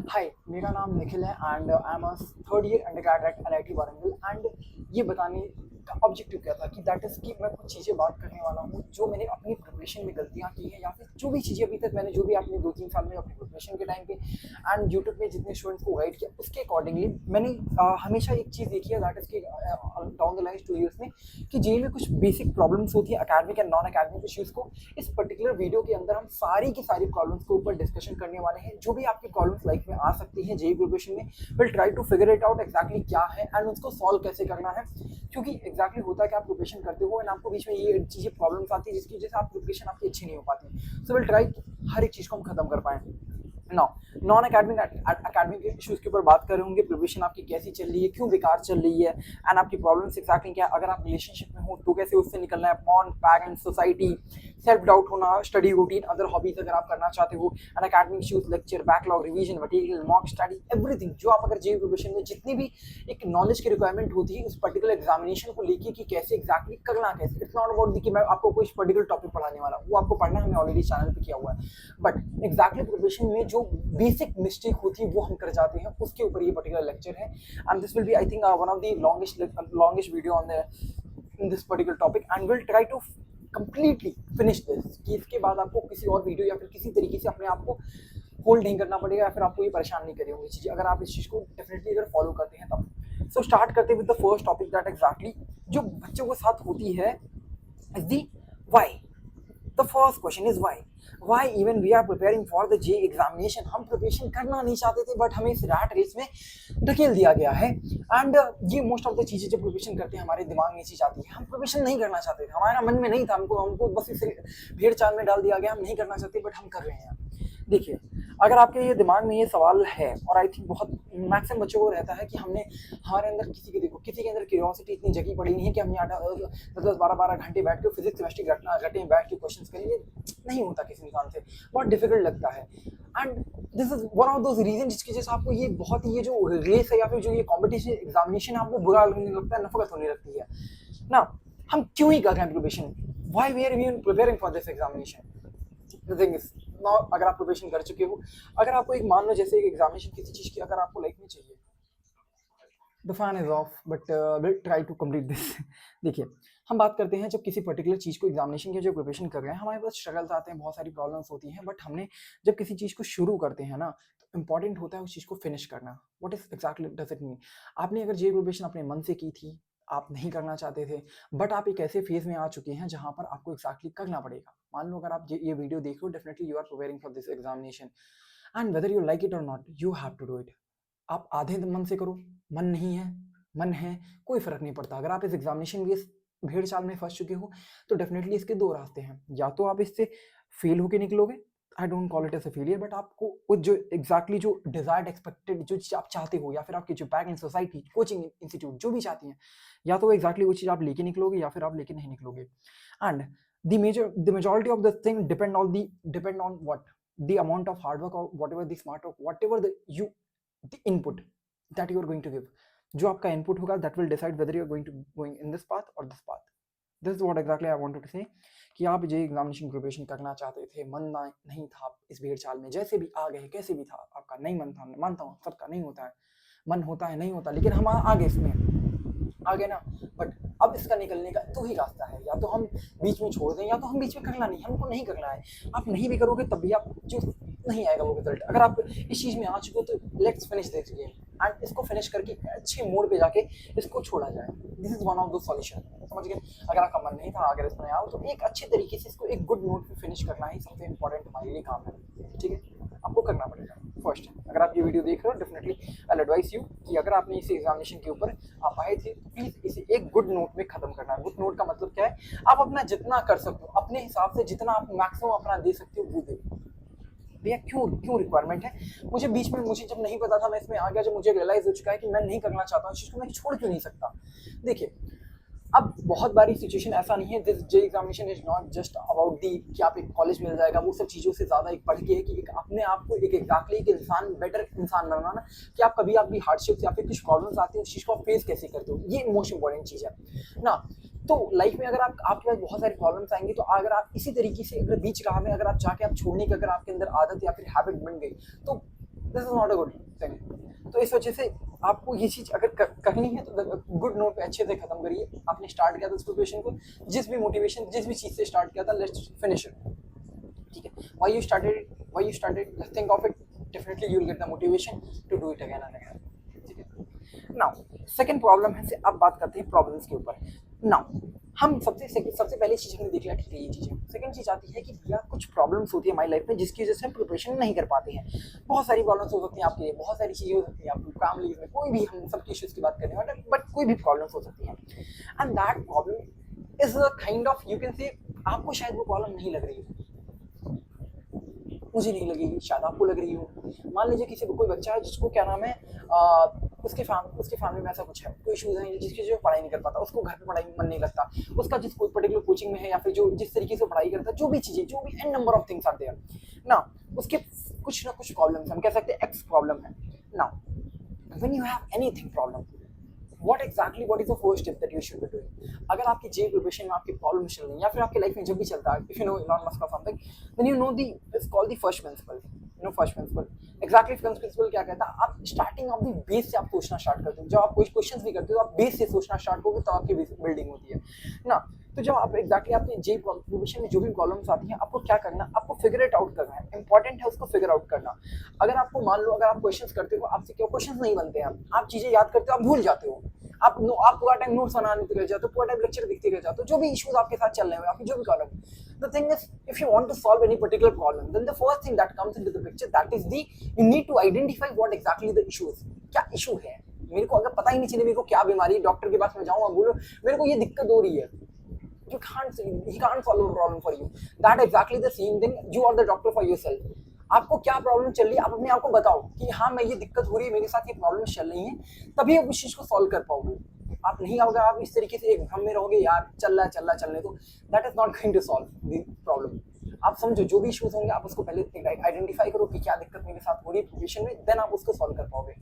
हाय, मेरा नाम निखिल है and I am a third year undergrad eight IIT Warangal and ये बताने का ऑब्जेक्टिव क्या था कि दैट इज़ कि मैं कुछ चीज़ें बात करने वाला हूँ जो मैंने अपनी प्रिपरेशन में गलतियाँ की हैं या फिर जो भी चीज़ें अभी तक मैंने जो भी आपने 2-3 साल में अपनी प्रिपरेशन के टाइम पे एंड यूट्यूब में जितने स्टूडेंट्स को गाइड किया उसके अकॉर्डिंगली मैंने हमेशा एक चीज़ देखी है दैट इज़ कि डाउन द लाइन 2 ईयर्स में कि जेई में कुछ बेसिक प्रॉब्लम्स होती है academic and non academic issues को इस पर्टिकुलर वीडियो के अंदर हम सारी की सारी प्रॉब्लम्स के ऊपर डिस्कशन करने वाले हैं। जो भी आपकी प्रॉब्लम्स लाइफ में आ सकती हैं जेई प्रिपरेशन में, will try to figure it out exactly क्या है एंड उसको सॉल्व कैसे करना है। क्योंकि एग्जैक्टली होता है कि आप प्रिपरेशन करते हो एंड आपको बीच में ये चीज़ें प्रॉब्लम्स आती है जिसकी वजह से आप प्रिपरेशन आपकी अच्छी नहीं हो पाती। सो विल ट्राई हर एक चीज़ को हम खत्म कर पाएँ। Now non academic academic issues के ऊपर बात कर रहे होंगे, प्रिपरेशन आपकी कैसी चल रही है, क्यों बेकार चल रही है एंड आपकी प्रॉब्लम्स एक्जैक्टली क्या है। अगर आप रिलेशनशिप में हो तो कैसे उससे निकलना है, porn parents society, self doubt होना, स्टडी रूटीन, अदर हॉबीज अगर आप करना चाहते हो and academic issues, lecture, backlog, revision, material, mock study, everything जो आप अगर जेईई प्रिपरेशन में जितनी भी एक नॉलेज की रिक्वायरमेंट होती है उस पर्टिकुलर एग्जामिनेशन को लेके कि कैसे एक्जैक्टली करना कैसे। इट्स नॉट अबाउट कि मैं आपको कोई पर्टिकुलर टॉपिक पढ़ाने वाला हूँ, वो आपको पढ़ना हमने ऑलरेडी चैनल पे किया हुआ है, बट एक्जैक्टली प्रिपरेशन में जो बेसिक मिस्टेक होती है वो हम कर जाते हैं, उसके ऊपर ये पर्टिकुलर लेक्चर है and this will be I think one of the longest video on in this particular topic and will try to completely finish this कि इसके बाद आपको किसी और वीडियो या फिर किसी तरीके से अपने आप को होल्ड नहीं करना पड़ेगा या फिर आपको ये परेशान नहीं करी होंगी चीज़ें, अगर आप इस चीज़ को डेफिनेटली अगर फॉलो करते हैं तब। सो स्टार्ट करते with the first topic that exactly जो बच्चों के साथ होती है is the why. The first question is why. Why even we are preparing for the JEE examination? हम प्रिपरेशन करना नहीं चाहते थे बट हमें इस रैट रेस में ढकेल दिया गया है एंड ये मोस्ट ऑफ द चीज़ें जब प्रिपरेशन करते हैं हमारे दिमाग में चीज़ आती है। हम प्रिपरेशन नहीं करना चाहते थे, हमारा मन में नहीं था, हमको बस इस भेड़ चाल में डाल दिया गया, हम नहीं करना चाहते बट हम कर रहे हैं। देखिए, अगर आपके ये दिमाग में ये सवाल है और आई थिंक बहुत मैक्सिमम बच्चों को रहता है कि हमने हमारे अंदर किसी के अंदर क्यूरियोसिटी इतनी जगी पड़ी नहीं है कि हम यहाँ 10-12 घंटे बैठ के फिजिक्स केमिस्ट्री घंटे में बैठ के क्वेश्चन करेंगे, नहीं होता किसी इंसान से, बहुत डिफिकल्ट लगता है and this is one of those reason जिसकी वजह से आपको ये बहुत ही ये जो रेस है या फिर जो ये कॉम्पिटिशन एग्जामिनेशन है आपको बुरा लगने लगता है, नफरत होने लगती है ना। हम क्यों ही कर रहे हैं preparation, why we are even preparing for this examination. The thing is now अगर आप प्रिपरेशन कर चुके हो, अगर आपको एक मान लो जैसे एक एग्जामिनेशन किसी चीज़ की अगर आपको लाइफ में चाहिए, the fan is off but will try to complete this. देखिए, हम बात करते हैं जब किसी पर्टिकुलर चीज़ को एग्जामिनेशन की जो प्रिपरेशन कर रहे हैं हमारे पास स्ट्रगल्स आते हैं, बहुत सारी प्रॉब्लम्स होती हैं, बट हमने जब किसी चीज़ को शुरू करते हैं ना तो इंपॉर्टेंट होता है उस चीज़ को फिनिश करना। What is exactly does it mean. आपने अगर जे प्रिपरेशन अपने मन से की थी, आप नहीं करना चाहते थे, बट आप एक ऐसे फेज में आ चुके हैं जहां पर आपको एक्जैक्टली करना पड़ेगा। मान लो अगर आप ये वीडियो देख रहे हो, definitely you are preparing for this examination and whether you like it और not you have to do it. आप आधे मन से करो, मन नहीं है, मन है, कोई फर्क नहीं पड़ता। अगर आप इस एग्जामिनेशन की इस भेड़ चाल में फंस चुके हो तो डेफिनेटली इसके दो रास्ते हैं, या तो आप इससे फेल होके निकलोगे, I don't call it as a failure, but आपको वो जो एग्जैक्टली जो डिजायर्ड एक्सपेक्टेड जो चीज़ आप चाहते हो या फिर आपकी जो back in society coaching institute जो भी चाहती हैं, या तो वो एग्जैक्टली वो चीज़ आप लेके निकलोगे या फिर आप लेके नहीं निकलोगे। And the majority of the thing depend on what the amount of hard work और what ever the smart work, what ever the input that you are going to give. जो आपका इनपुट होगा that will decide whether you are going in this path और this path. This is what exactly I wanted to say कि आप जे examination preparation करना चाहते थे, मन नहीं था इस भेड़ चाल में, जैसे भी आ गए कैसे भी था आपका नहीं मन था, मानता हूँ सबका नहीं होता है, मन होता है नहीं होता, लेकिन हम आ गए इसमें आ गए ना। बट अब इसका निकलने का दो ही रास्ता है, या तो हम बीच में छोड़ दें या तो हम बीच में करना नहीं, हमको नहीं करना है। आप नहीं भी करोगे तब भी आप जो नहीं आएगा वो रिजल्ट। अगर आप इस चीज़ में आ चुके हो तो let's finish this game and इसको फिनिश करके अच्छे मोड पे जाके इसको छोड़ा जाए। This is one of the solution, समझ गए। अगर आपका मन नहीं था, अगर इसमें आओ तो एक अच्छे तरीके से इसको एक गुड नोट पे फिनिश करना ही सबसे इंपॉर्टेंट हमारे लिए काम है, ठीक है। आपको करना पड़ेगा फर्स्ट। अगर आप ये वीडियो देख रहे हो डेफिनेटली आई एडवाइस यू कि अगर आपने इस एग्जामिनेशन के ऊपर आप आए थे तो प्लीज़ इसे एक गुड नोट में खत्म करना है। गुड नोट का मतलब क्या है, आप अपना जितना कर सकते हो अपने हिसाब से, जितना आप मैक्सिमम अपना दे सकते हो वो दे। भैया क्यों रिक्वायरमेंट है, मुझे बीच में मुझे जब नहीं पता था मैं इसमें आ गया, जब मुझे रियलाइज हो चुका है कि मैं नहीं करना चाहता हूँ इस चीज़ को, मैं छोड़ क्यों नहीं सकता। देखिए, अब बहुत बारी सिचुएशन ऐसा नहीं है, this J examination is not just about the कि आप एक कॉलेज मिल जाएगा, वो सब चीज़ों से ज़्यादा एक पढ़ के है कि एक अपने आप को एक एग्जैक्टली एक इंसान बेटर इंसान बनाना, कि आप कभी आपकी हार्डशिप्स या फिर कुछ प्रॉब्लम्स आती है उस चीज़ को आप फेस कैसे करते हो, ये मोस्ट इंपॉर्टेंट चीज़ है ना। तो लाइफ में अगर आपके पास बहुत सारी प्रॉब्लम्स आएंगी तो अगर आप इसी तरीके से अगर बीच राह में अगर आप जाके आप छोड़ने की अगर आपके अंदर आदत या फिर हैबिट बन गई तो this is not a good thing. तो इस वजह से आपको ये चीज़ अगर करनी है तो गुड नोट पे अच्छे से खत्म करिए। आपने स्टार्ट किया था इस प्रिपरेशन को, जिस भी मोटिवेशन जिस भी चीज़ से स्टार्ट किया था, लेट्स फिनिश इट। ठीक है, why you started, just think of it, definitely you will get the motivation to do it again and again। ठीक है, नाउ सेकंड प्रॉब्लम है से अब बात करते हैं प्रॉब्लम्स के ऊपर। नाउ हम सबसे पहली चीज़ हमने देख लिया, ठीक है ये चीज़ें। सेकंड चीज़ आती है कि भैया कुछ प्रॉब्लम्स होती है हमारी लाइफ में जिसकी वजह से हम प्रिपरेशन नहीं कर पाते हैं। बहुत सारी प्रॉब्लम्स हो सकती हैं आपके लिए, बहुत सारी चीज़ें हो सकती हैं आपकी फैमिली में, कोई भी, हम सबके इश्यूज़ की बात करने वाले, बट कोई भी प्रॉब्लम्स हो सकती हैं। And that problem is a kind of, you can say, आपको शायद वो प्रॉब्लम नहीं लग रही है, मुझे नहीं लगेगी, शायद आपको लग रही हो। मान लीजिए किसी कोई बच्चा है जिसको क्या नाम है, उसके फैमिली में ऐसा कुछ है, कोई इशूज़ हैं जिसकी वजह से पढ़ाई नहीं कर पाता, उसको घर पे पढ़ाई में मन नहीं लगता, उसका जिस कोई पर्टिकुलर कोचिंग में है या फिर जो जिस तरीके से पढ़ाई करता है, जो भी चीज़ें, जो भी an number of things are there ना, उसके कुछ ना कुछ प्रॉब्लम्स, हम कह सकते हैं एक्स प्रॉब्लम है ना। When you have anything problem, what is the first step that you should be doing? अगर आपकी जे प्रिपरेशन में आपकी प्रॉब्लम चल रही है या फिर आपकी लाइफ में जब भी चलता है, if you know Elon Musk or something, then you know it's called the first principle, you know first principle, exactly first principle क्या कहता है, आप स्टार्टिंग ऑफ द बेस से आप सोचना स्टार्ट करते हो। जब आप कोई क्वेश्चंस भी करते हो आप बेस से सोचना स्टार्ट करोगे तो आपकी बिल्डिंग होती है ना। तो जब आप एग्जैक्टली आपके जे प्रिपरेशन में जो भी प्रॉब्लम्स आती हैं, आपको क्या करना, आपको फिगर इट आउट करना है, इंपॉर्टेंट है उसको फिगर आउट करना। अगर आपको मान लो, अगर आप क्वेश्चंस करते हो, आपसे क्या क्वेश्चंस नहीं बनते हैं, आप चीज़ें याद करते हो, आप भूल जाते हो, आप पूरा टाइम नोट्स बनाने रह जाते हो, पूरा टाइम लेक्चर देखते रह जाते हो, जो भी इश्यूज आपके साथ चल रहे हो, आपकी जो भी problem. The thing is, if you want to solve any particular problem, then the first thing that comes into the picture, that is the, you need to identify what exactly the issue is. क्या issue है मेरे को, अगर पता ही नहीं चले मेरे को क्या बीमारी है, डॉक्टर के पास में जाऊँ, बोलो मेरे को ये दिक्कत हो रही है, you can't, he can't solve a problem for you, that exactly the same thing, you are the doctor for yourself। आपको क्या प्रॉब्लम चल रही है, आप अपने आप को बताओ कि हाँ मैं ये दिक्कत हो रही है, मेरे साथ ये प्रॉब्लम चल रही है, तभी आप उस चीज को सॉल्व कर पाओगे। आप नहीं, अगर आप इस तरीके से एक भ्रम में रहोगे, यार चल रहा चलने तो, that is not going to solve the problem. आप समझो जो भी इश्यूज होंगे, आप उसको पहले आइडेंटिफाई करो कि क्या दिक्कत मेरे साथ हो रही है प्रिपरेशन में, देन आप उसको सॉल्व कर पाओगे।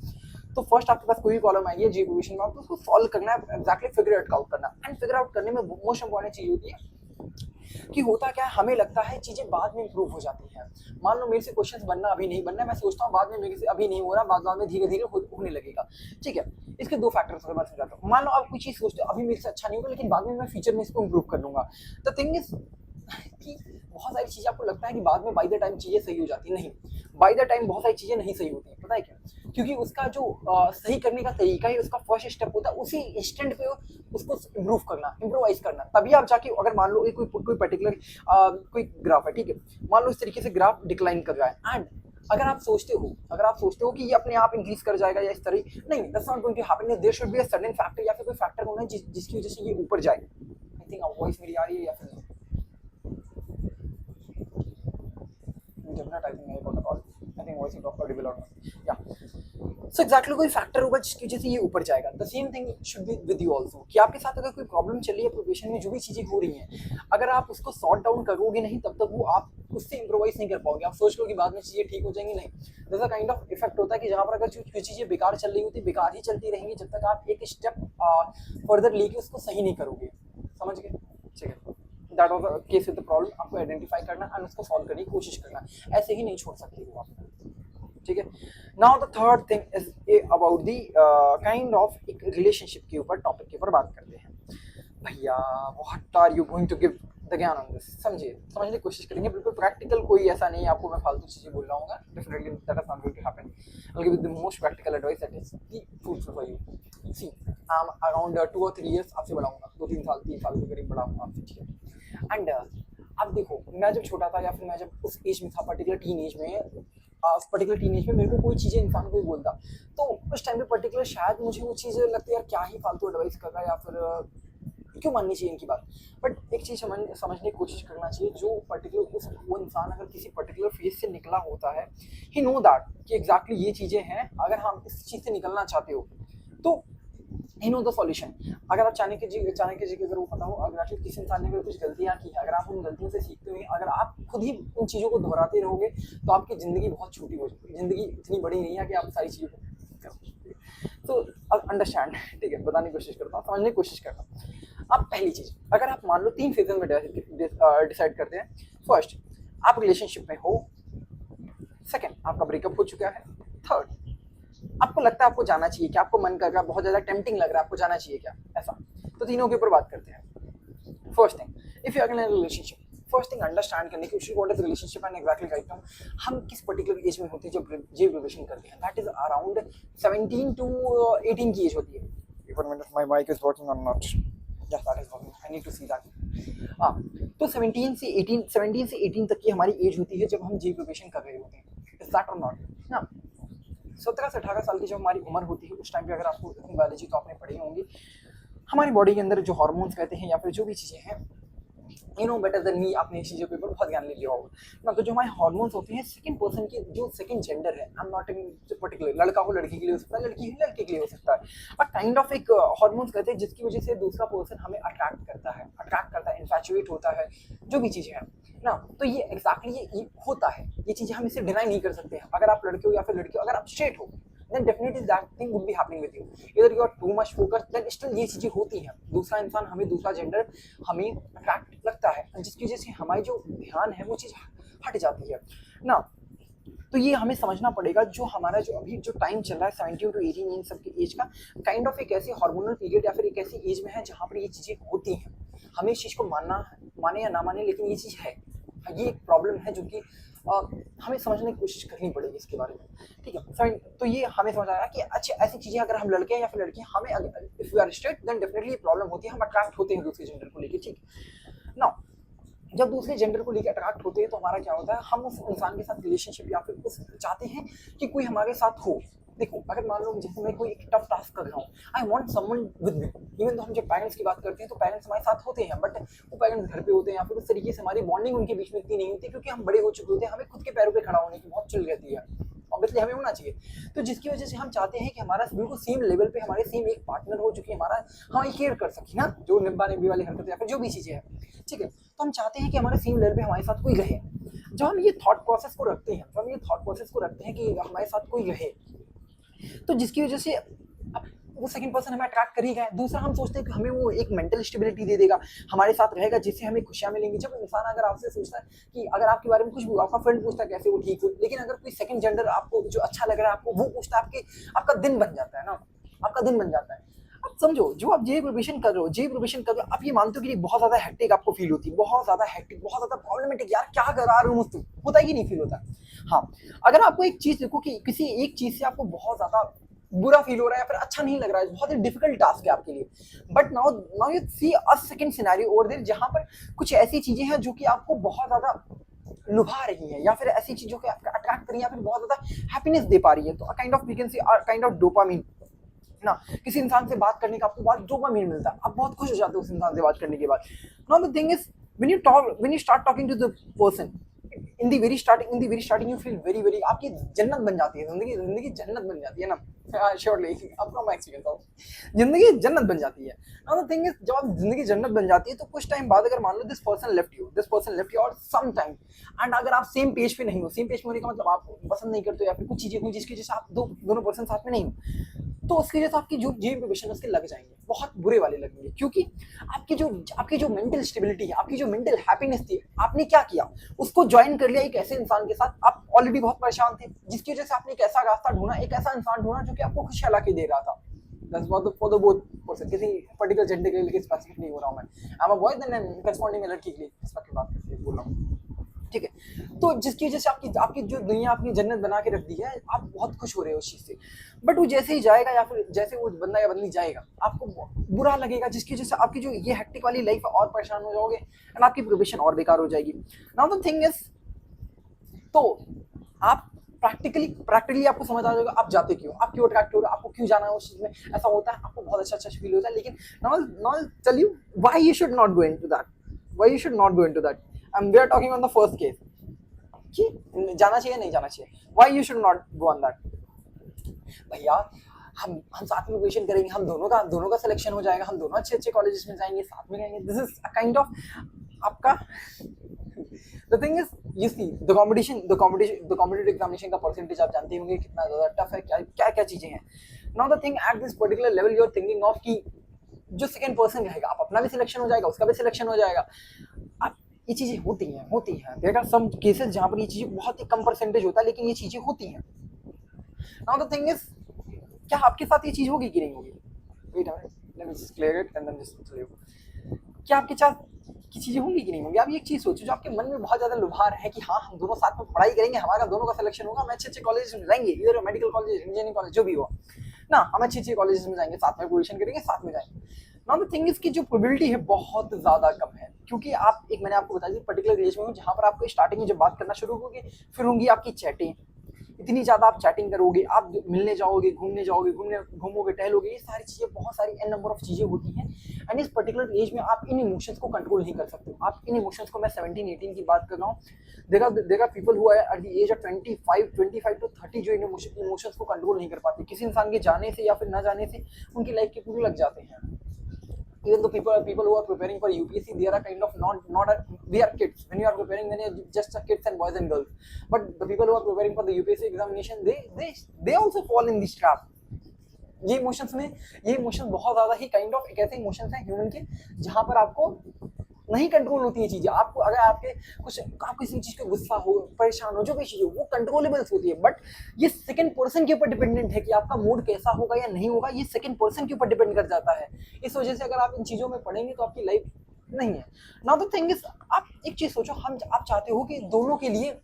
तो फर्स्ट आपके पास कोई भी प्रॉब्लम आई है जी प्रिपरेशन में, आपको उसको सॉल्व करना है, एग्जैक्टली फिगर इट आउट करना। एंड फिगर आउट करने में मोस्ट इंपॉर्टेंट चीज होती है कि होता क्या है, हमें लगता है चीजें बाद में इंप्रूव हो जाती हैं। मान लो मेरे से क्वेश्चंस बनना अभी नहीं बनना, मैं सोचता हूँ बाद में मेरे से अभी नहीं हो रहा, बाद में धीरे धीरे होने लगेगा। ठीक है, इसके दो फैक्टर्स मैं समझाता हूँ। मान लो आप कोई चीज सोचते हो अभी मेरे से अच्छा नहीं होगा, लेकिन बाद में मैं फ्यूचर में इसको इंप्रूव कर लूंगा। द थिंग इज कि बहुत सारी चीजें आपको लगता है कि बाद में बाय द टाइम चीजें सही हो जाती है, नहीं, बाय द टाइम बहुत सारी चीजें नहीं सही होती, पता है क्या? क्योंकि उसका जो सही करने का तरीका है, उसका फर्स्ट स्टेप होता है उसी इंस्टेंट पे उसको इम्प्रूव करना, इम्प्रोवाइज करना, तभी आप जाके, अगर मान लो कोई पर्टिकुलर कोई ग्राफ है, ठीक है, मान लो इस तरीके से ग्राफ डिक्लाइन कर रहा है, एंड अगर आप सोचते हो कि ये अपने आप इंक्रीज कर जाएगा या इस तरह, नहीं, that's not going to happen. There should be a certain factor, या फिर कोई फैक्टर होना है जिसकी वजह से ये ऊपर जाए। आई थिंक वॉइस मेरी आ रही है या फिर टाइपिंग है protocol, I think voice is Audible और नॉट, या सो एग्जैक्टली कोई फैक्टर होगा जिसकी वजह से ये ऊपर जाएगा। The same thing should be with you also, कि आपके साथ अगर कोई प्रॉब्लम चल रही है प्रोफेशन में, जो भी चीजें हो रही हैं, अगर आप उसको सॉर्ट डाउन करोगे नहीं, तब तक वो आप उससे इम्प्रोवाइज नहीं कर पाओगे। आप सोच लो कि बाद में चीजें ठीक हो जाएंगी, नहीं, जैसा काइंड ऑफ इफेक्ट होता है कि जहाँ पर अगर जो चीजें बेकार चल रही होती है, बेकार ही चलती रहेंगी जब तक आप एक स्टेप फर्दर लेके उसको सही नहीं करोगे। समझ गए? ठीक है, that was the case with the problem. आपको आइडेंटिफाई करना एंड उसको सॉल्व करने की कोशिश करना, ऐसे ही नहीं छोड़ सकते हो आप। ठीक है, now the third thing is about the kind of एक रिलेशनशिप के ऊपर, टॉपिक के ऊपर बात करते हैं। भैया what are you going to give the ज्ञान ऑन दिस, समझने की कोशिश करेंगे, बिल्कुल प्रैक्टिकल, कोई ऐसा नहीं आपको मैं फालतू चीजें बोल रहा हूँ, definitely that is not going to happen. I will give the most practical advice that is fruitful for you. See, I am around 2 और 3 इयर्स आपसे बड़ा हूँ, 3 साल के करीब बड़ा हूँ आपसे, ठीक है। एंड अब देखो, मैं जब छोटा था या फिर मैं जब उस एज में था, पर्टिकुलर टीन एज में मेरे को कोई चीज़ें इंसान कोई बोलता, तो उस टाइम पे पर्टिकुलर शायद मुझे वो चीज़ें लगती है यार क्या ही फालतू एडवाइस कर रहा है, या फिर क्यों माननी चाहिए इनकी बात। बट एक चीज़ समझने की कोशिश करना चाहिए, जो पर्टिकुलर वो इंसान अगर किसी पर्टिकुलर फेज से निकला होता है, ही नो दैट कि एग्जैक्टली ये चीज़ें हैं, अगर हम इस चीज़ से निकलना चाहते हो तो ही नो द सॉल्यूशन। अगर आप चाहने की जगह अगर वो पता हो, अगर किसी इंसान ने अगर कुछ गलतियाँ की हैं, अगर आप उन गलतियों से सीखते हुए अगर आप खुद ही उन चीज़ों को दोहराते रहोगे, तो आपकी ज़िंदगी बहुत छोटी हो जाएगी। ज़िंदगी इतनी बड़ी नहीं है कि आप सारी चीज़ों को, तो अब अंडरस्टैंड, ठीक है, बताने की कोशिश करता हूँ, समझने की कोशिश करता हूँ। अब पहली चीज़, अगर आप मान लो 3 फेजेस में डिसाइड करते हैं। फर्स्ट, आप रिलेशनशिप में हो। सेकेंड, आपका ब्रेकअप हो चुका है। थर्ड, आपको लगता है आपको जाना चाहिए क्या, आपको मन कर रहा है, बहुत ज़्यादा टेम्पटिंग लग रहा है, आपको जाना चाहिए क्या, ऐसा। तो तीनों के ऊपर बात करते हैं। First thing, if you are in a relationship, first thing understand करने की कोशिश, what is relationship and exactly right now, हम किस पर्टिकुलर एज में होते हैं जब ये रिलेशन करते हैं, दैट इज अराउंड 17 टू 18 की एज होती है। एक minute, my mic is working और not, yes that is working, I need to see that. हाँ, तो 17 से 18 तक की हमारी एज होती है जब हम जी प्रोबेशन कर रहे होते हैं, इज दैट और नॉट ना। 17 से 18 साल की जब हमारी उम्र होती है, उस टाइम पे अगर आपको बायोलॉजी तो आपने पढ़ी होंगी, हमारी बॉडी के अंदर जो हार्मोन्स कहते हैं या फिर जो भी चीज़ें हैं, you know better than me, आपने इस चीज़ों के ऊपर बहुत ज्ञान ले लिया होगा ना। तो जो हमारे हार्मोन्स होते हैं, सेकंड पर्सन की जो सेकंड जेंडर है, I am not in particular, लड़का हो लड़की के लिए हो सकता है, लड़की हो लड़के के लिए हो सकता है, और काइंड ऑफ एक हार्मोन्स कहते हैं जिसकी वजह से दूसरा पर्सन हमें अट्रैक्ट करता है, इन्फैचुएट होता है, जो भी चीज़ें हैं ना। तो ये एग्जैक्टली ये होता है, ये चीज़ें हम इसे डिनाई नहीं कर सकते हैं। अगर आप लड़के हो या फिर लड़की हो, अगर आप स्ट्रेट हो, then definitely that thing would be happening with you. Either you are too much focused, then still ये चीज़ें होती हैं। दूसरा इंसान हमें, दूसरा जेंडर हमें अट्रैक्ट लगता है, जिसकी वजह से हमारी जो ध्यान है वो चीज़ हट जाती है ना। तो ये हमें समझना पड़ेगा, जो हमारा जो अभी जो टाइम चल रहा है 17 टू 18 इन सब की एज का, काइंड ऑफ एक ऐसी हार्मोनल पीरियड या फिर एक ऐसी एज में है जहाँ पर ये चीज़ें होती हैं। हमें इस चीज़ को माने या ना माने, लेकिन ये चीज़ है, ये एक प्रॉब्लम है जो कि हमें समझने की कोशिश करनी पड़ेगी इसके बारे में, ठीक है फाइन। तो ये हमें समझ आया कि अच्छा, ऐसी चीज़ें अगर हम लड़के हैं या फिर लड़की, हमें if you are straight then definitely ये प्रॉब्लम होती है, हम अट्रैक्ट होते हैं दूसरे जेंडर को लेकर, ठीक ना। जब दूसरे जेंडर को लेकर अट्रैक्ट होते हैं तो हमारा क्या होता है, हम उस इंसान के साथ रिलेशनशिप या फिर उस चाहते हैं कि कोई हमारे साथ हो। देखो, अगर मान लो जैसे मैं कोई एक टफ टास्क कर रहा हूँ, I want someone with me, even तो हम जब पेरेंट्स की बात करते हैं तो पेरेंट्स हमारे साथ होते हैं, बट वो पेरेंट्स घर पे होते हैं या फिर उस तरीके से हमारी बॉन्डिंग उनके बीच में इतनी नहीं होती, क्योंकि हम बड़े हो चुके होते हैं, हमें खुद के पैरों पे खड़ा होने की बहुत चिल रहती है, ऑब्वियसली हमें होना चाहिए। तो जिसकी वजह से हम चाहते हैं कि हमारा बिल्कुल सेम लेवल पे हमारे सेम एक पार्टनर हो, जो कि हमारा हमारी केयर कर सके ना, जो निब्बा निब्बी वाली हरकत या फिर जो भी चीज़ें हैं, ठीक है। तो हम चाहते हैं कि हमारे सेम लेवल पे हमारे साथ कोई रहे। जब हम ये थॉट प्रोसेस को रखते हैं कि हमारे साथ कोई रहे, तो जिसकी वजह से अब वो सेकंड पर्सन हमें अट्रैक्ट कर ही गया। दूसरा, हम सोचते हैं कि हमें वो एक मेंटल स्टेबिलिटी दे देगा, हमारे साथ रहेगा, जिससे हमें खुशियाँ मिलेंगी। जब इंसान अगर आपसे सोचता है कि अगर आपके बारे में कुछ भी, आपका फ्रेंड पूछता है कैसे हो, ठीक हो, लेकिन अगर कोई सेकंड जेंडर आपको जो अच्छा लग रहा है आपको वो पूछता है, आपका दिन बन जाता है ना, आपका दिन बन जाता है। अब समझो, जो आप जे प्रोबेशन कर रहे हो, आप ये मानते हो कि बहुत ज़्यादा हेक्टिक आपको फील होती है, बहुत ज़्यादा हेक्टिक, बहुत ज़्यादा प्रॉब्लमेटिक, यार क्या करा रहा हूँ मुझसे, होता ही नहीं फील होता। हाँ, अगर आपको एक चीज़ देखो कि किसी एक चीज़ से आपको बहुत ज़्यादा बुरा फील हो रहा है या फिर अच्छा नहीं लग रहा है, बहुत ही डिफिकल्ट टास्क है आपके लिए, but now you see a second scenario over there, जहां पर कुछ ऐसी चीजें हैं जो कि आपको बहुत ज्यादा लुभा रही है, या फिर ऐसी चीजों के अट्रैक्ट कर रही है, या फिर बहुत ज्यादा हैप्पीनेस दे पा रही है। तो kind of we can see kind of dopamine ना। किसी इंसान से बात करने का आपको बहुत डोपामिन मिलता है, आप बहुत खुश हो जाते हो उस इंसान से बात करने के बाद। Now the thing is, when you start talking to the person in the very starting you feel very, आपकी जन्नत बन जाती है, जिंदगी जन्नत बन जाती है ना। श्योरली आपका मैं एक्सपीरियंस हूँ, जिंदगी जन्नत बन जाती है। नाउ द थिंग इज, जब आप जिंदगी जन्नत बन जाती है तो कुछ टाइम बाद अगर मान लो दिस पर्सन लेफ्ट यू और सम टाइम, एंड अगर आप सेम पेज पे नहीं हो, सेम पेज पे होने का मतलब आप पसंद नहीं करते हो, या फिर कुछ चीजें हुई जिसकी वजह से आप दोनों पर्सन साथ में नहीं हो, तो उसकी वजह से आपकी जो जीवन प्रोबेशन उसके लग जाएंगे, बहुत बुरे वाले लगेंगे, क्योंकि आपकी जो मेंटल स्टेबिलिटी है, आपकी जो मेंटल हैप्पीनेस थी, आपने क्या किया, उसको ज्वाइन कर लिया एक ऐसे इंसान के साथ। आप ऑलरेडी बहुत परेशान थे, जिसकी वजह से आपने एक ऐसा रास्ता ढूंढा, एक ऐसा इंसान ढूंढा जो कि आपको खुशियां ला के दे रहा था। फॉर द बोथ पर्सन, किसी पर्टिकुलर जेंडर के लिए स्पेसिफिक नहीं हो रहा हूँ मैं, I am a boy, then I am corresponding लड़की के लिए स्पेसिफिक बात करके बोल रहा हूँ, ठीक है। तो जिसकी वजह से आपकी जो दुनिया आपने जन्नत बना के रख दी है, आप बहुत खुश हो रहे हो उस चीज़ से, बट वो जैसे ही जाएगा या फिर जैसे वो बंदा या बंदी जाएगा, आपको बुरा लगेगा, जिसकी वजह से आपकी जो ये हेक्टिक वाली लाइफ है और परेशान हो जाओगे, एंड आपकी प्रोबेशन और बेकार हो जाएगी। नाउ द थिंग इज, तो आप प्रैक्टिकली आपको समझ आ जाएगा आप जाते क्यों, आप क्यों अट्रैक्ट हो रहे हो, आपको क्यों जाना है उस चीज़ में, ऐसा होता है, आपको बहुत अच्छा फील होता है। लेकिन now tell you why you should not go into that, and we are talking on the first case कि जाना चाहिए नहीं जाना चाहिए, why you should not go on that। भैया, हम साथ में क्वेश्चन करेंगे, हम दोनों का सिलेक्शन हो जाएगा, हम दोनों अच्छे कॉलेजेस में जाएंगे, साथ में जाएंगे, दिस इज काइंड ऑफ आपका the thing is, you see the competitive examination का परसेंटेज आप जानते होंगे कितना ज्यादा टफ है, क्या चीजें हैं। Now the thing, at this particular level you are thinking of कि जो सेकंड पर्सन रहेगा, आप अपना भी सिलेक्शन हो जाएगा, उसका भी सिलेक्शन हो जाएगा। ये चीज़ें होती हैं। देयर आर सम केसेस जहाँ पर ये चीज़ें बहुत ही कम परसेंटेज होता है, लेकिन ये चीज़ें होती हैं। नाउ द थिंग इज, क्या आपके साथ ये चीज होगी कि नहीं होगी? Wait a minute, let me just clear it and then just tell you. क्या आपके साथ की चीजें होंगी कि नहीं होंगी? आप एक चीज सोचो, जो आपके मन में बहुत ज्यादा लुभार है कि हाँ हम दोनों साथ में पढ़ाई करेंगे, हमारा दोनों का सिलेक्शन होगा, हम अच्छे अच्छे कॉलेज में जाएंगे, इधर मेडिकल कॉलेज, इंजीनियरिंग कॉलेज, जो भी हो ना, हम अच्छे अच्छे कॉलेज में जाएंगे, साथ में पोजिशन करेंगे, साथ में जाएंगे। नाउ द थिंग इज कि जो प्रोबेबिलिटी है बहुत ज्यादा कम है, क्योंकि आप एक, मैंने आपको बताया पर्टिकुलर एज में हूँ जहाँ पर आपको स्टार्टिंग में जब बात करना शुरू होगी, फिर होंगी आपकी चैटिंग, इतनी ज्यादा आप चैटिंग करोगे, आप मिलने जाओगे, घूमोगे, टहलोगे, ये सारी चीजें, बहुत सारी एन नंबर ऑफ चीजें होती हैं। एंड इस पर्टिकुलर एज में आप इन इमोशंस को कंट्रोल नहीं कर सकते हो। आप इन इमोशंस को, मैं 17-18 की बात कर रहा हूँ, देखा पीपल हुआ है at the age of 25 to 30 जो इन इमोशंस को कंट्रोल नहीं कर पाते, किसी इंसान के जाने से या फिर न जाने से उनकी लाइफ के पूरे लग जाते हैं। Even though people who are preparing for UPSC, they are kind of we are kids. When you are preparing, then you're just kids and boys and girls. But the people who are preparing for the UPSC examination, they also fall in this trap. ये emotions बहुत ज्यादा ही kind of एक ऐसे emotions हैं human के, जहां पर आपको नहीं कंट्रोल होती है चीजें। आपको अगर आप किसी चीज पे गुस्सा हो, परेशान हो, जो भी चीज हो, वो कंट्रोलेबल होती है, बट ये सेकंड पर्सन के ऊपर डिपेंडेंट है कि आपका मूड कैसा होगा या नहीं होगा, ये सेकंड पर्सन के ऊपर डिपेंड कर जाता है। इस वजह से अगर आप इन चीजों में पढ़ेंगे तो आपकी लाइफ नहीं है। नाउ द थिंग इज, आप एक चीज सोचो, आप चाहते हो कि दोनों के लिए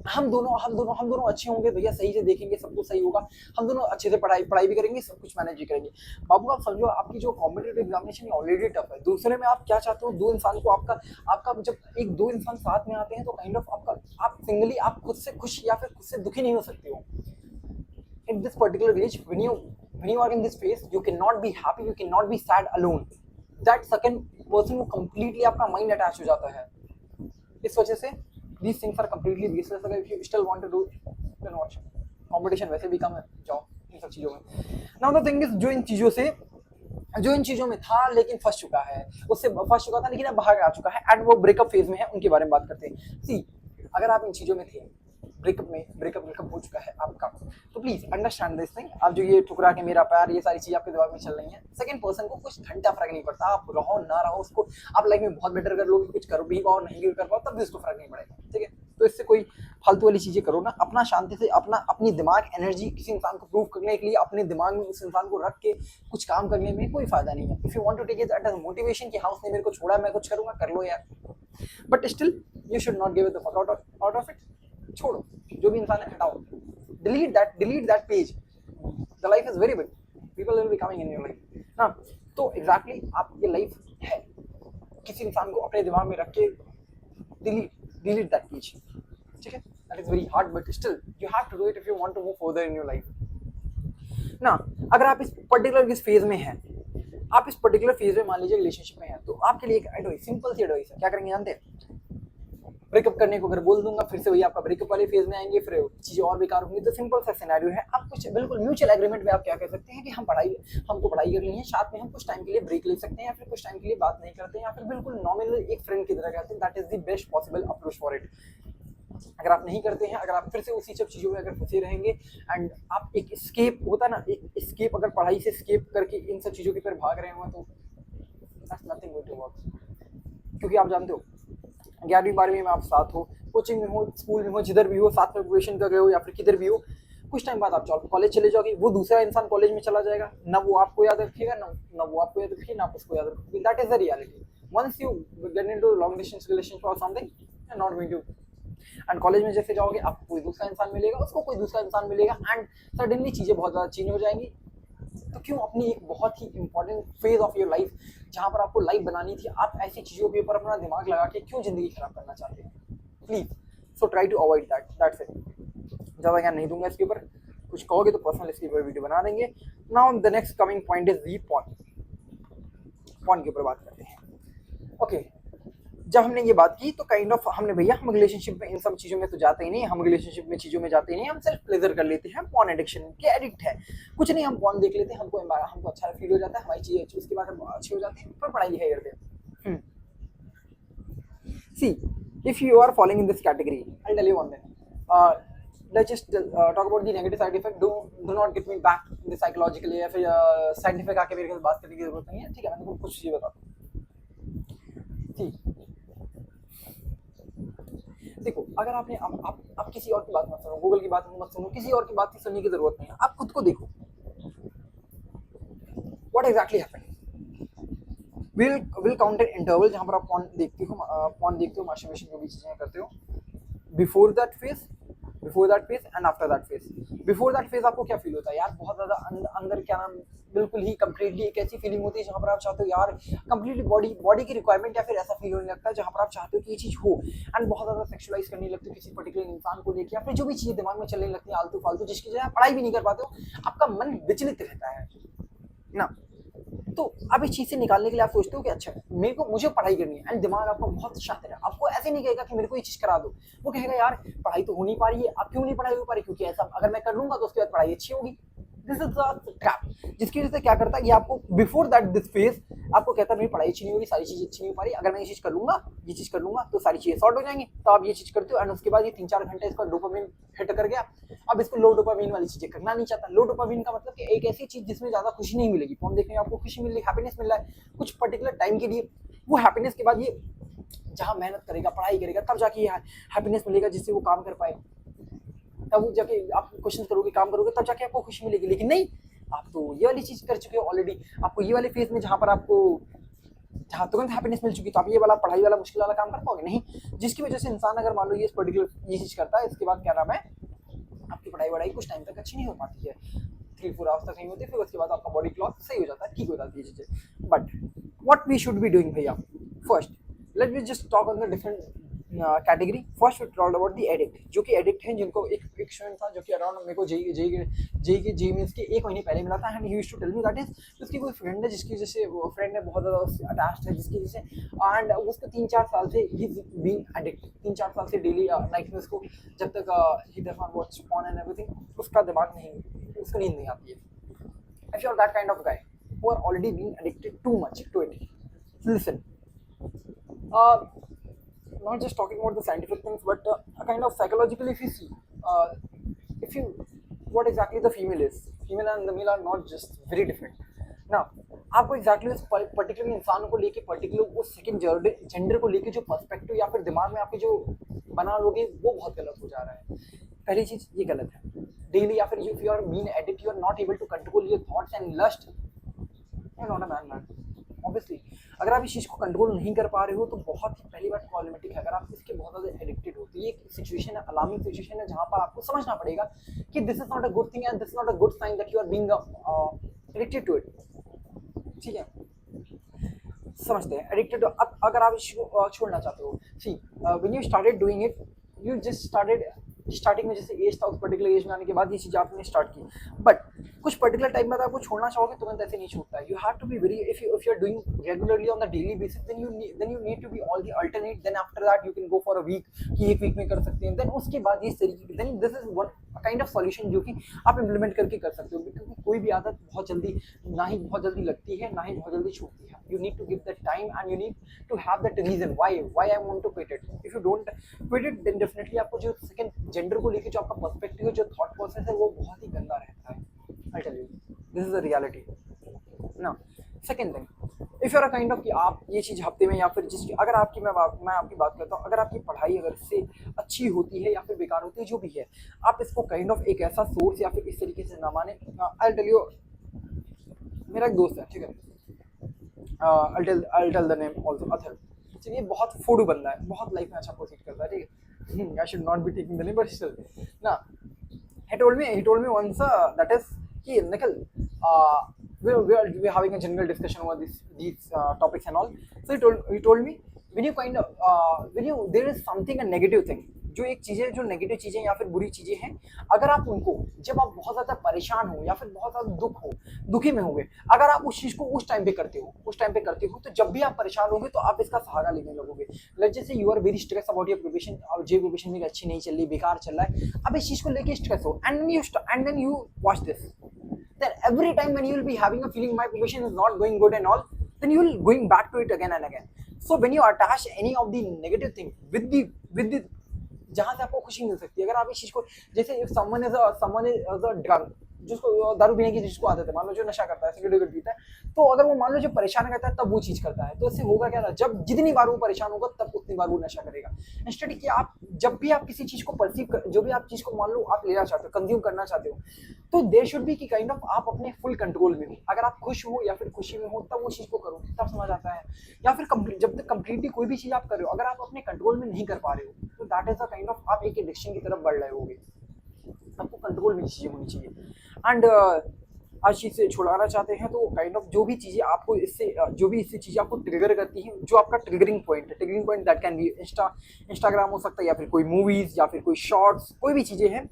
हम दोनों अच्छे होंगे, भैया सही से देखेंगे, सब कुछ सही होगा, हम दोनों अच्छे से पढ़ाई भी करेंगे, सब कुछ मैनेज भी करेंगे। बाबू आप समझो, आपकी जो कॉम्पिटिटिव एग्जामिनेशन ऑलरेडी टफ है, दूसरे में आप क्या चाहते हो, दो इंसान को आपका जब दो इंसान साथ में आते हैं तो काइंड ऑफ आप सिंगली आप खुद से खुश या फिर खुद से दुखी नहीं हो सकते हो। इन this particular age, when you are in this phase, you cannot be happy, you cannot be sad alone. That second person वो completely आपका mind attach हो जाता है। इस वजह से these things are completely baseless। अगर if you still want to do, then watch। competition वैसे भी कम है, जाओ इन सब चीज़ों में। Now the thing is, जो इन चीज़ों में था लेकिन फंस चुका था लेकिन अब बाहर आ चुका है एंड वो ब्रेकअप फेज में है, उनके बारे में बात करते हैं। सी, अगर आप इन चीज़ों में थे, ब्रेकअप हो चुका है आपका, तो प्लीज अंडरस्टैंड दिस थिंग। आप जो ये ठुकरा के मेरा प्यार, ये सारी चीजें आपके दिमाग में चल रही हैं, सेकंड पर्सन को कुछ घंटा फर्क नहीं पड़ता, आप रहो ना रहो, उसको आप लाइफ में बहुत बेटर कर लोगे, कुछ करो भी पाओ नहीं भी कर पाओ, तब भी उसको फर्क नहीं पड़ेगा, ठीक है। तो इससे कोई फालतू वाली चीजें करो ना, अपना शांति से अपनी दिमाग एनर्जी किसी इंसान को प्रूव करने के लिए अपने दिमाग में उस इंसान को रख के कुछ काम करने में कोई फायदा नहीं है। If you want to take it as motivation कि हाँ उसने मेरे को छोड़ा, मैं कुछ करूंगा, कर लो यार, but still you should not give it the fuck out of it. छोड़ो, जो भी इंसान है हटाओ, delete that page। the life is very big, people will be coming in your life ना। तो एग्जैक्टली आपकी लाइफ है, किसी इंसान को अपने दिमाग में रख के delete that page, ठीक है। that is very hard but still you have to do it if you want to move further in your life ना। अगर आप इस पर्टिकुलर फेज में हैं, आप इस पर्टिकुलर फेज में मान लीजिए रिलेशनशिप में हैं, तो आपके लिए एक एडवाइस, सिंपल सी एडवाइस है, क्या करेंगे जानते हैं? ब्रेकअप करने को अगर बोल दूंगा, फिर से वही आपका ब्रेकअप वाले फेज में आएंगे, फिर चीजें और बेकार होंगी। तो सिंपल सा सिनेरियो है, आप कुछ बिल्कुल म्यूचुअल एग्रीमेंट में आप क्या कह सकते हैं कि हमको पढ़ाई करनी है, साथ में हम कुछ टाइम के लिए ब्रेक ले सकते हैं, या फिर कुछ टाइम के लिए बात नहीं करते हैं, या फिर बिल्कुल नॉर्मल एक फ्रेंड की तरह कहते हैं। That is the best possible approach for it. अगर आप नहीं करते हैं, अगर आप फिर से उसी सब चीज़ों में अगर फंसे रहेंगे एंड आप एक स्केप होता है ना, एक स्केप, अगर पढ़ाई से स्केप करके इन सब चीज़ों की तरफ भाग रहे हो तो that's nothing going to work. क्योंकि आप जानते हो 11वीं 12वीं में आप साथ हो, कोचिंग में हो, स्कूल में हो, जिधर भी हो, साथ में प्रिपरेशन कर रहे हो या फिर किधर भी हो, कुछ टाइम बाद आप कॉलेज चले जाओगे, वो दूसरा इंसान कॉलेज में चला जाएगा, ना वो आपको याद रखेगा, ना वो आपको याद रखेगा, ना आप उसको याद रखेंगे। That is the reality. Once you get into long distance relationship और something, you are not going to. And college में जैसे जाओगे, आपको कोई दूसरा इंसान मिलेगा, उसको कोई दूसरा इंसान मिलेगा, एंड सडनली चीज़ें बहुत ज़्यादा चेंज हो जाएंगी। तो क्यों अपनी एक बहुत ही important phase of your life, जहाँ पर आपको लाइफ बनानी थी, आप ऐसी चीज़ों के ऊपर अपना दिमाग लगा के क्यों ज़िंदगी खराब करना चाहते हैं? Please, so try to avoid that's it. ज़्यादा ज्ञान नहीं दूंगा इसके ऊपर, कुछ कहोगे तो पर्सनल इसके ऊपर वीडियो बना देंगे। Now the next coming point is the porn के ऊपर बात करते हैं। ओके, जब हमने ये बात की तो काइंड ऑफ हमने भैया हम रिलेशनशिप में इन सब चीज़ों में तो जाते ही नहीं, हम रिलेशनशिप में चीज़ों में जाते ही नहीं, हम सेल्फ प्लेजर कर लेते हैं, पॉन एडिक्शन के एडिक्ट है। कुछ नहीं, हम पॉन देख लेते हैं, हमको अच्छा फील हो जाता है, हमारी चीज़ें अच्छी, उसके बाद हम अच्छे हो जाते हैं, फिर पढ़ाई लिखाई करते हैं। सी, if you are falling in this category, I'll tell you one thing. Let's just talk about the negative side effect. Do not get me back in the psychologically या फिर scientific आके मेरे साथ बात करने की जरूरत नहीं है, ठीक है। मैं तुमको कुछ चीज़ें बताता हूँ। ठीक, देखो अगर आपने आप किसी और की बात मत सुनो, गूगल की बात मत सुनो, किसी और की बात की सुनने की जरूरत नहीं है, आप खुद को देखो what exactly happened. Will count an interval जहां पर आप पॉन देखते हो मास्टरबेशन जो भी चीजें करते हो, before that phase, and after that phase. Before that phase आपको क्या फील होता है यार, बहुत ज्यादा अंदर क्या नाम, बिल्कुल ही कंप्लीटली एक ऐसी फीलिंग होती है जहां पर आप चाहते हो यार कंप्लीटली बॉडी की रिक्वायरमेंट, या फिर ऐसा फील होने लगता है जहां पर आप चाहते हो कि ये चीज हो, एंड बहुत ज्यादा सेक्सुअलाइज करने लगते हो किसी पर्टिकुलर इंसान को लेकर, या फिर जो भी चीजें दिमाग में चलने लगती है आलतू फालतू, जिसकी वजह से आप पढ़ाई भी नहीं कर पाते हो, आपका मन विचलित रहता है ना। तो अब इस चीज से निकालने के लिए आप सोचते हो कि अच्छा मुझे पढ़ाई करनी है, एंड दिमाग आपका बहुत शातिर है, आपको ऐसे नहीं कहेगा कि मेरे को ये चीज करा दो, वो कहेगा यार पढ़ाई तो हो नहीं पा रही है, अब क्यों नहीं पढ़ाई हो पा रही, क्योंकि ऐसा अगर मैं कर लूंगा तो उसके बाद पढ़ाई अच्छी होगी। दिस इज द ट्रैप, जिसकी वजह से क्या करता है कि आपको बिफोर दैट दिस फेज आपको कहता है मेरी पढ़ाई अच्छी नहीं होगी, सारी चीजें अच्छी नहीं हो पा रही, अगर मैं ये चीज कर लूंगा तो सारी चीजें सॉर्ट हो जाएंगी, तो आप ये चीज करते हो, एंड उसके बाद ये 3-4 घंटे इसका डोपामिन हिट कर गया, अब इसको लो डोपामिन वाली चीजें करना नहीं चाहता। लो डोपामिन का मतलब कि एक ऐसी चीज जिसमें ज्यादा खुशी नहीं मिलेगी, फोन देखने में आपको खुशी मिल रही, हैप्पीनेस मिल रहा है कुछ पर्टिकुलर टाइम के लिए, वो हैप्पीनेस के बाद ये जहां मेहनत करेगा, पढ़ाई करेगा, तब जाके ये हैप्पीनेस मिलेगा जिससे वो काम कर पाए, तब जाके आप क्वेश्चन करोगे, काम करोगे, तब जाके आपको खुशी मिलेगी। लेकिन नहीं, आप तो ये वाली चीज कर चुके हो ऑलरेडी, आपको ये वाले फेज में जहाँ तुरंत हैप्पीनेस मिल चुकी, तो आप ये वाला पढ़ाई वाला मुश्किल वाला काम कर पाओगे नहीं, जिसकी वजह से इंसान अगर मान लो ये पर्टिकुलर ये चीज करता है, इसके बाद क्या नाम है आपकी पढ़ाई कुछ टाइम तक अच्छी नहीं हो पाती है, 3-4 आवर्स तक नहीं होती, फिर उसके बाद आपका बॉडी क्लॉक सही हो जाता है, ठीक हो जाती है चीजें। But what we should be doing भैया, first let me just talk on the different category. First we talk about the addict, जो कि एडिक्ट हैं, जिनको एक स्टूडेंट था जो कि अराउंड मेरे को जेई मींस के 1 महीने पहले मिला था, and he used to tell me that is उसकी कोई फ्रेंड है जिसकी वजह से वो फ्रेंड है बहुत ज़्यादा अटैच्ड है, जिसकी वजह से एंड उसको 3-4 साल से ही इज बीइंग एडिक्ट, 3-4 साल से डेली नाइट में उसको जब तक he does not watch phone and everything, उसका दिमाग नहीं, उसको नींद नहीं आती है। If you are that kind of guy who are already being addicted too much to it, listen. Not just talking about the scientific things, but a kind of psychologically, if you see, if you what exactly the female and the male are not just very different. Now, आपको exactly उस particular इंसान को लेके, particular उस second gender को लेके जो perspective या फिर दिमाग में आपके जो बना लोगे, वो बहुत गलत हो जा रहा है। पहली चीज ये गलत है, डेली या फिर if you are being addict, you are not able to control your thoughts and lust, you are not a man. Obviously अगर आप इस चीज़ को कंट्रोल नहीं कर पा रहे हो तो बहुत ही पहली बात प्रॉब्लमेटिक है। अगर आप इसके बहुत ज़्यादा एडिक्टेड हो तो ये एक सिचुएशन है, अलार्मिंग सिचुएशन है, जहाँ पर आपको समझना पड़ेगा कि this is not a good thing and this is not a good sign that you are being addicted to it. ठीक है, समझते हैं एडिक्टेड। अब अगर आप इसको छोड़ना चाहते हो, see when you started doing it, you just starting में जैसे एज था, उस पर्टिकुलर एज में आने के बाद ये चीज़ आपने स्टार्ट की, बट कुछ पर्टिकुलर टाइम बाद आपको छोड़ना चाहोगे तुरंत ऐसे नहीं छूटता है। You have to be very, if you are doing regularly on the daily basis, then you need to be all the alternate, then after that you can go for a week, कि एक week में कर सकते हैं, then उसके बाद इस तरीके की, then this is one kind of solution जो कि आप इम्प्लीमेंट करके कर सकते हो, क्योंकि कोई भी आदत बहुत जल्दी ना ही बहुत जल्दी लगती है, ना ही बहुत जल्दी छूटती है। You need to give that time and you need to have that reason why I want to quit it. If you don't quit it, then definitely आपको जो सेकंड जेंडर को लेकर जो आपका पर्सपेक्टिव है, जो थॉट प्रोसेस है, वो बहुत ही गंदा रहता है। I tell you, this is the reality ना। Second thing, if you are a kind of कि आप ये चीज़ हफ्ते में या फिर अगर आपकी मैं आपकी बात करता हूँ, अगर आपकी पढ़ाई अगर इससे अच्छी होती है या फिर बेकार होती है, जो भी है, आप इसको काइंड ऑफ एक ऐसा सोर्स या फिर इस तरीके से ना माने। आई टेल यू, मेरा एक दोस्त है, ठीक है, I tell the name also, other. चलिए, बहुत फूडू बंदा है, बहुत लाइफ में अच्छा प्रोसीड करता है, ठीक है, I should not be taking the name but still ना। he told me once that is कि Nikhil, we're having a general discussion over these topics and all. So he told me when you there is something, a negative thing, जो एक चीज़ें, जो negative चीज़ें या फिर बुरी चीज़ें हैं, अगर आप उनको, जब आप बहुत ज़्यादा परेशान हो या फिर बहुत ज़्यादा दुखी में होंगे, अगर आप उस चीज़ को उस टाइम पे करते हो, तो जब भी आप परेशान होंगे तो आप इसका सहारा लेने लगोगे। लेट्स जैसे you are very stress about your preparation, और जे प्रिपरेशन मेरी अच्छी नहीं चल रही, बेकार चल रहा है, अब इस चीज़ को लेके स्ट्रेस हो, and then you watch this, then every time when you will be having a feeling my preparation is not going good and all, then you will going back to it again and again. So when you attach any of the negative thing with the जहाँ से आपको खुशी मिल सकती है, अगर आप इस चीज़ को, जैसे someone is a drunk, जिसको दारू पीने की जिसको आदत है, मान लो जो नशा करता है, सिगरेट पीता है, तो अगर वो मान लो जब परेशान करता है तब वो चीज़ करता है, तो इससे होगा क्या ना, जब जितनी बार वो परेशान होगा तब उतनी बार वो नशा करेगा। इंस्टेड कि आप जब भी आप किसी चीज़ को परसीव कर, जो भी आप चीज़ को मान लो आप लेना चाहते हो, कंज्यूम करना चाहते हो, तो देयर शुड बी कि काइंड ऑफ आप अपने फुल कंट्रोल में हो। अगर आप खुश हो या फिर खुशी में हो तब वो चीज़ को करो, तब समझ आता है। या फिर जब तक कंप्लीटली कोई भी चीज़ आप कर रहे हो, अगर आप अपने कंट्रोल में नहीं कर पा रहे हो, तो that is the kind of आप एक एडिक्शन की तरफ बढ़ रहे होगे। आपको कंट्रोल में चीज़ें होनी चाहिए। एंड आज चीज़ से छुड़ाना चाहते हैं तो काइंड ऑफ जो भी चीज़ें आपको इससे जो भी इससे चीज़ें आपको ट्रिगर करती हैं, जो आपका triggering point that can be Instagram हो सकता है, या फिर कोई मूवीज़, या फिर कोई शॉर्ट्स, कोई भी चीज़ें हैं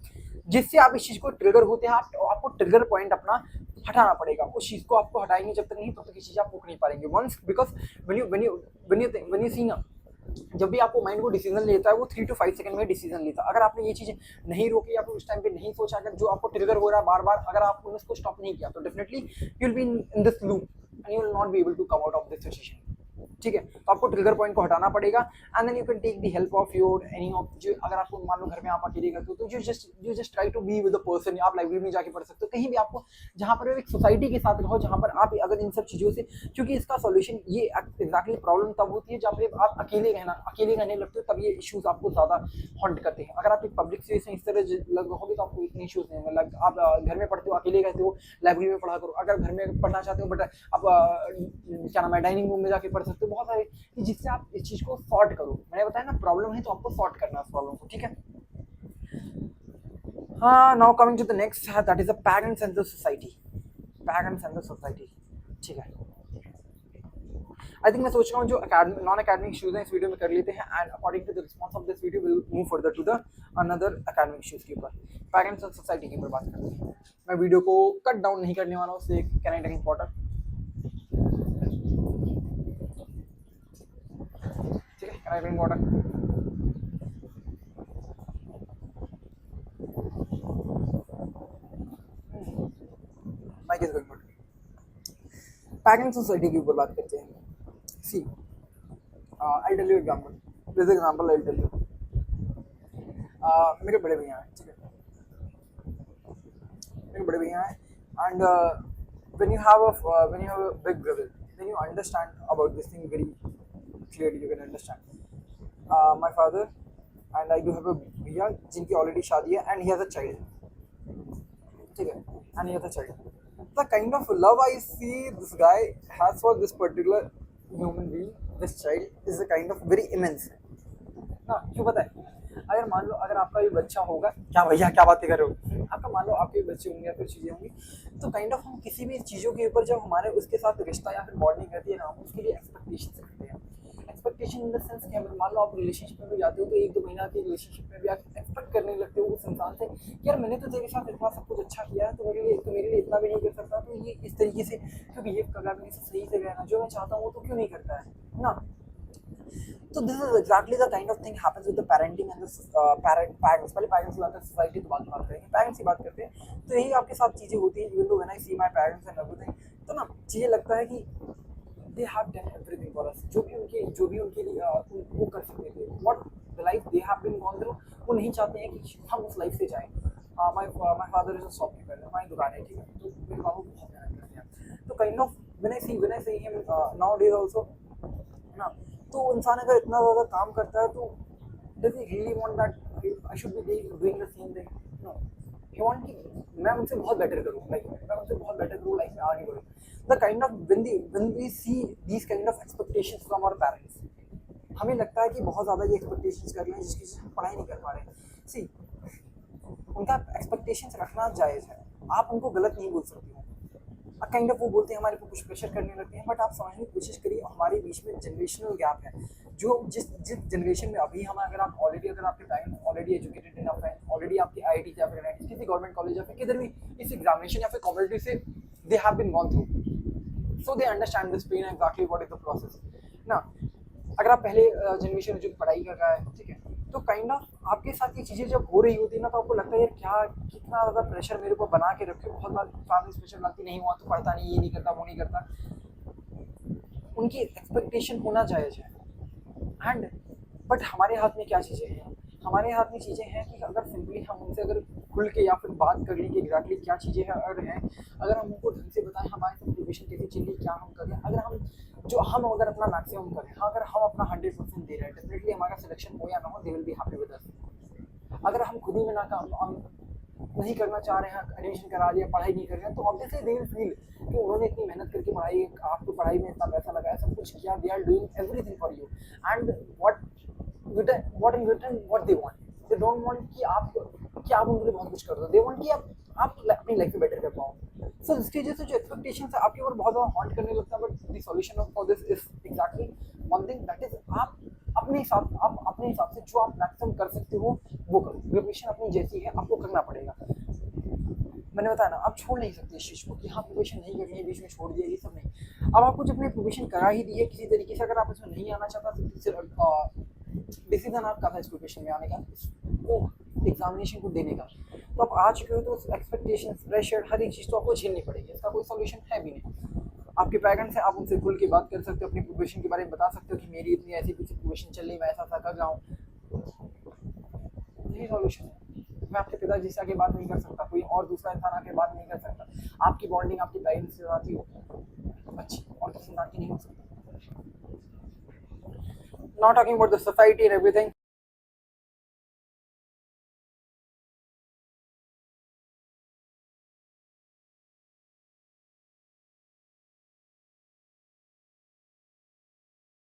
जिससे आप इस चीज़ को ट्रिगर होते हैं, आपको ट्रिगर पॉइंट अपना हटाना पड़ेगा। उस चीज़ को आपको हटाएंगे जब तक नहीं, तब तक ये चीज़ आप रोक नहीं पाएंगे। Once because when you see ना, जब भी आपको माइंड को डिसीजन लेता है वो 3 to 5 सेकंड में डिसीजन लेता है। अगर आपने ये चीज़ नहीं रोकी या फिर उस टाइम पे नहीं सोचा, अगर जो आपको ट्रिगर हो रहा है बार बार, अगर आपने उसको स्टॉप नहीं किया, तो definitely you will be in this loop and you will not be able to come out of this situation. ठीक है, तो आपको ट्रिगर पॉइंट को हटाना पड़ेगा and then you can take the help of your any of जो, अगर आपको मान लो घर में आप अकेले करते हो तो you just try to be with the person. आप लाइब्रेरी में जाके पढ़ सकते हो, कहीं भी आपको जहाँ पर एक सोसाइटी के साथ रहो, जहाँ पर आप अगर इन सब चीज़ों से, क्योंकि इसका सॉल्यूशन ये एग्जैक्टली प्रॉब्लम तब होती है जब आप अकेले रहने लगते हो, तब ये इश्यूज आपको ज़्यादा हॉन्ट करते हैं। अगर आप एक पब्लिक स्पेस में इस तरह लग रहोगे तो आपको इतने इश्यूज नहीं होंगे। आप घर में पढ़ते हो, अकेले रहते हो, लाइब्रेरी में पढ़ा करो। अगर घर में पढ़ना चाहते हो बट आप क्या नाम है डाइनिंग रूम में जाके पढ़ सकते हो, बहुत सारे जिससे आप इस चीज को सॉर्ट करो। मैंने बताया ना, प्रॉब्लम है तो आपको सॉर्ट करना है उस प्रॉब्लम को। ठीक है, हाँ, now coming to the next, that is the parents and the society. ठीक है, आई थिंक मैं सोच रहा हूँ जो नॉन अकेडमिक इश्यूज हैं इस वीडियो में कर लेते हैं, and according to the response of this video will move further to the another academic issues के ऊपर। पेरेंट्स एंड सोसाइटी के ऊपर बात करते हैं। मैं वीडियो को कट डाउन नहीं करने वाला हूँ, उससे कैन आई टेक इम्पोर्टेंट। ठीक है, can I take important. Mike is going good. Parents society के ऊपर बात करते हैं। सी, I'll tell you example. This example I'll tell you. मेरे बड़े भैया हैं, ठीक है, मेरे बड़े भैया हैं, and when you have a big brother, then you understand about this thing very clearly. You can understand. My father and I do have a भैया जिनकी already शादी है, and he has a child. ठीक है, and he has a child. The kind of love I see this guy has for this particular human being, this child, is a kind of very immense. ना क्यों पता है? अगर मान लो अगर आपका भी बच्चा होगा, क्या भैया क्या बातें कर रहे हो, आपका मान लो आपके बच्चे होंगे या फिर चीज़ें होंगी, तो काइंड ऑफ हम किसी भी चीज़ों के ऊपर जब हमारे उसके साथ रिश्ता या फिर बॉन्डिंग रहती है ना, हम उसके लिए एक्सपेक्टेशन रखते हैं। एक्सपेक्टेशन इन द सेंस कि अगर मान लो आप रिलेशनशिप में भी जाते हो तो 1-2 महीना के रिलेशनशिप में भी आप एक्सपेक्ट करने लगते हो उस इंसान से कि यार मैंने तो तेरे साथ इतना सब कुछ अच्छा किया है, तो मेरे लिए इतना भी नहीं कर सकता, तो ये इस तरीके से क्यों बिहेव कर रहा है, मेरे से सही से रहना जो मैं चाहता हूँ वो तो क्यों नहीं करता है ना। तो this is exactly the kind of thing happens with the parenting and the parents. पहले पेरेंट्स की बात करते हैं, सोसाइटी की बात करेंगे, पेरेंट्स की बात करते हैं, तो यही आपके साथ चीज़ें होती हैं। Even though when I see my parents and everything, तो ना चीज़ें लगता है कि they have done everything for us, जो भी उनके लिए वो कर सकते थे, what the life they have been gone through, वो नहीं चाहते हैं कि हम उस लाइफ से जाएं। My father is a shopkeeper, हमारी दुकान है, ठीक है, तो मेरे बाबू बहुत मेहनत करते हैं। तो kind of when I see him now days also ना, तो इंसान अगर इतना ज़्यादा काम करता है तो does he really want that I should be doing the same thing? No, he want कि मैं उनसे बहुत बेटर करूँ, लाइक मैं उनसे बहुत बेटर करूँ, लाइफ में आगे बढ़ूँ। The kind of when we see these kind of expectations from our parents, हमें लगता है कि बहुत ज़्यादा ये एक्सपेक्टेशंस कर रहे हैं जिसकी वजह से हम पढ़ाई नहीं कर पा रहे हैं। सी, उनका एक्सपेक्टेशंस रखना जायज़ है, आप उनको गलत नहीं बोल सकते हो। काइंड ऑफ वो बोलते हैं हमारे को कुछ प्रेशर करने लगते हैं, बट आप समझने की कोशिश करिए हमारे बीच में जनरेशनल गैप है। जो जिस जनरेशन में अभी हम, अगर आपके पेरेंट्स ऑलरेडी एजुकेटेड इनफ है, ऑलरेडी आपकी IIT या फिर किसी गवर्नमेंट कॉलेज या फिर किधर भी इस एग्जामिनेशन या फिर कॉम्पिटिटिव से they have been gone through, so they understand this pain exactly what is the process ना। अगर आप पहले जनरेशन जो पढ़ाई कर रहा है, ठीक है, तो काइंड ऑफ आपके साथ ये चीज़ें जब हो रही होती है ना, तो आपको लगता है यार क्या कितना ज़्यादा प्रेशर मेरे को बना के रखे। बहुत बार फैमिली प्रेशर लगती, नहीं हुआ तो पढ़ता नहीं, ये नहीं करता, वो नहीं करता। उनकी एक्सपेक्टेशन होना जायज़ है, एंड बट हमारे हाथ में क्या चीज़ें हैं? हमारे हाथ में चीज़ें हैं कि अगर सिंपली हम उनसे अगर खुल के या फिर बात कर लें कि एग्जैक्टली क्या चीज़ें हैं और हैं। अगर हम उनको ढंग से बताएं हमारे साथ प्रिपरेशन कैसे चल रही है, क्या हम करें, अगर हम अगर अपना मैक्सिमम करें, हाँ, अगर हम अपना 100% दे रहे हैं, डेफिनेटली हमारा सिलेक्शन हो या ना हो, they will be happy with us. अगर हम खुद ही में नाकाम हम नहीं करना चाह रहे हैं, एडमिशन करा लिया, पढ़ाई नहीं कर रहे हैं, तो ऑब्वियसली दे विल फील कि उन्होंने इतनी मेहनत करके पढ़ाई, आपको पढ़ाई में इतना पैसा लगाया, सब कुछ किया, they are doing everything for you and what in return what they want, they don't want कि आप उनके लिए बहुत कुछ कर दो, दे वांट कि आप अपनी लाइफ में बेटर कर पाओ। सो इसकी वजह से जो एक्सपेक्टेशंस है आपके ऊपर बहुत ज़्यादा हॉन्ट करने लगता है, but the solution for this is exactly one thing, that is आप अपने हिसाब से जो आप मैक्सिमम कर सकते हो वो करो। प्रिपरेशन अपनी जैसी है, आपको करना पड़ेगा। मैंने बताया ना, आप छोड़ नहीं सकते इस चीज़ को कि हाँ प्रिपरेशन नहीं करनी है, बीच में छोड़ दिया, ये सब नहीं। अब आपको जब अपनी प्रिपरेशन करा ही दी है किसी तरीके से, अगर आप इसमें नहीं आना चाहता तो डिसीजन आपका था इस प्रिपरेशन में आने का, वो एग्जामिनेशन को देने का, तो आप आ चुके हो, तो एक्सपेक्टेशन, प्रेशर, हर एक चीज़ तो आपको झेलनी पड़ेगी, इसका कोई सोल्यूशन है भी नहीं। आपके पेरेंट्स हैं, आप उनसे खुल के बात कर सकते हो, अपनी प्रिपरेशन के बारे में बता सकते हो कि मेरी इतनी ऐसी कुछ प्रिपरेशन चल रही, मैं ऐसा कर रहा हूँ, यही सॉल्यूशन है। मैं आपके पिताजी से आगे बात नहीं कर सकता, कोई और दूसरा इंसान आके बात नहीं कर सकता। आपकी बॉन्डिंग आपके पेरेंट्स से आती हो अच्छी, और किसी इंसान की नहीं हो सकती। Not talking about the society and everything,